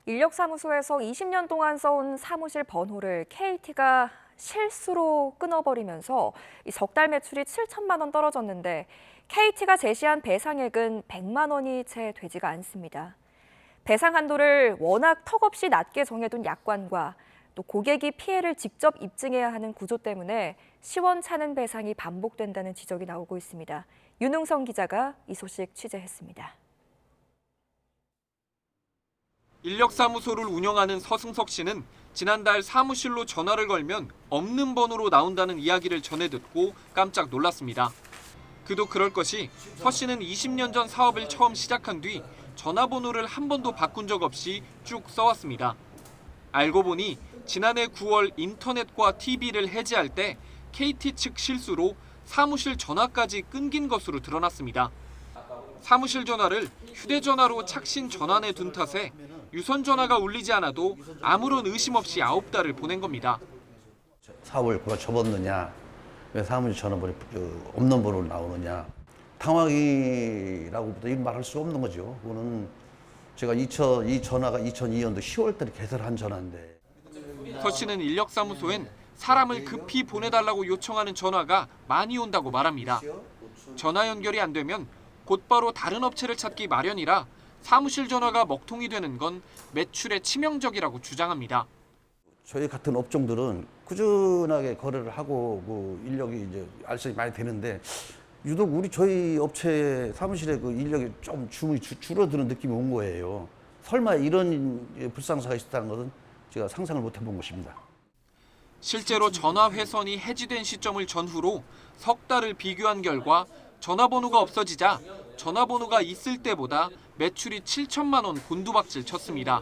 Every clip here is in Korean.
인력사무소에서 20년 동안 써온 사무실 번호를 KT가 실수로 끊어버리면서 석 달 매출이 7천만 원 떨어졌는데 KT가 제시한 배상액은 100만 원이 채 되지가 않습니다. 배상 한도를 워낙 턱없이 낮게 정해둔 약관과 또 고객이 피해를 직접 입증해야 하는 구조 때문에 시원찮은 배상이 반복된다는 지적이 나오고 있습니다. 윤웅성 기자가 이 소식 취재했습니다. 인력사무소를 운영하는 서승석 씨는 지난달 사무실로 전화를 걸면 없는 번호로 나온다는 이야기를 전해 듣고 깜짝 놀랐습니다. 그도 그럴 것이 서 씨는 20년 전 사업을 처음 시작한 뒤 전화번호를 한 번도 바꾼 적 없이 쭉 써왔습니다. 알고 보니 지난해 9월 인터넷과 TV를 해지할 때 KT 측 실수로 사무실 전화까지 끊긴 것으로 드러났습니다. 사무실 전화를 휴대전화로 착신 전환해 둔 탓에 유선 전화가 울리지 않아도 아무런 의심 없이 9달을 보낸 겁니다. 사업을 누가 접었느냐, 왜 사무실 전화번호 없는 번호로 나오느냐. 당황이라고부터 말할 수 없는 거죠. 그거는 제가 이 전화가 2002년도 10월 달에 개설한 전화인데. 서 씨는 인력사무소엔 사람을 급히 보내달라고 요청하는 전화가 많이 온다고 말합니다. 전화 연결이 안 되면 곧바로 다른 업체를 찾기 마련이라 사무실 전화가 먹통이 되는 건 매출에 치명적이라고 주장합니다. 저희 같은 업종들은 꾸준하게 거래를 하고 인력이 이제 알선이 많이 되는데 유독 저희 업체 사무실에 그 인력이 좀 주문이 줄어드는 느낌이 온 거예요. 설마 이런 불상사가 있었다는 것은 제가 상상을 못 해본 것입니다. 실제로 전화 회선이 해지된 시점을 전후로 석 달을 비교한 결과 전화번호가 없어지자 전화번호가 있을 때보다 매출이 7천만 원 곤두박질 쳤습니다.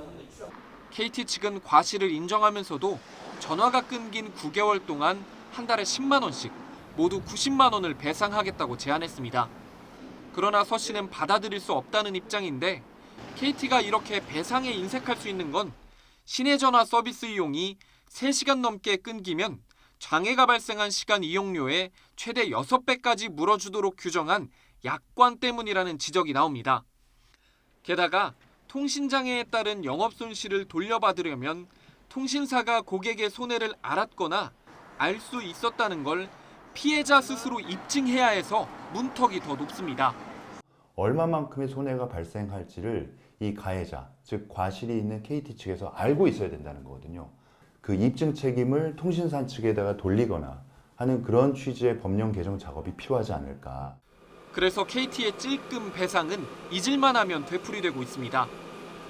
KT 측은 과실을 인정하면서도 전화가 끊긴 9개월 동안 한 달에 10만 원씩 모두 90만 원을 배상하겠다고 제안했습니다. 그러나 서 씨는 받아들일 수 없다는 입장인데 KT가 이렇게 배상에 인색할 수 있는 건 시내전화 서비스 이용이 3시간 넘게 끊기면 장애가 발생한 시간 이용료의 최대 6배까지 물어주도록 규정한 약관 때문이라는 지적이 나옵니다. 게다가 통신장애에 따른 영업손실을 돌려받으려면 통신사가 고객의 손해를 알았거나 알 수 있었다는 걸 피해자 스스로 입증해야 해서 문턱이 더 높습니다. 얼마만큼의 손해가 발생할지를 이 가해자, 즉 과실이 있는 KT 측에서 알고 있어야 된다는 거거든요. 그 입증 책임을 통신사 측에다가 돌리거나 하는 그런 취지의 법령 개정 작업이 필요하지 않을까. 그래서 KT의 찔끔 배상은 잊을만 하면 되풀이되고 있습니다.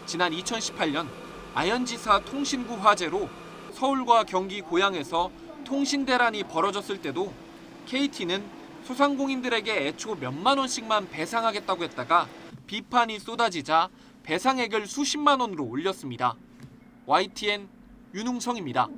지난 2018년 아현지사 통신구 화재로 서울과 경기 고양에서 통신대란이 벌어졌을 때도 KT는 소상공인들에게 애초 몇만 원씩만 배상하겠다고 했다가 비판이 쏟아지자 배상액을 수십만 원으로 올렸습니다. YTN 윤웅성입니다.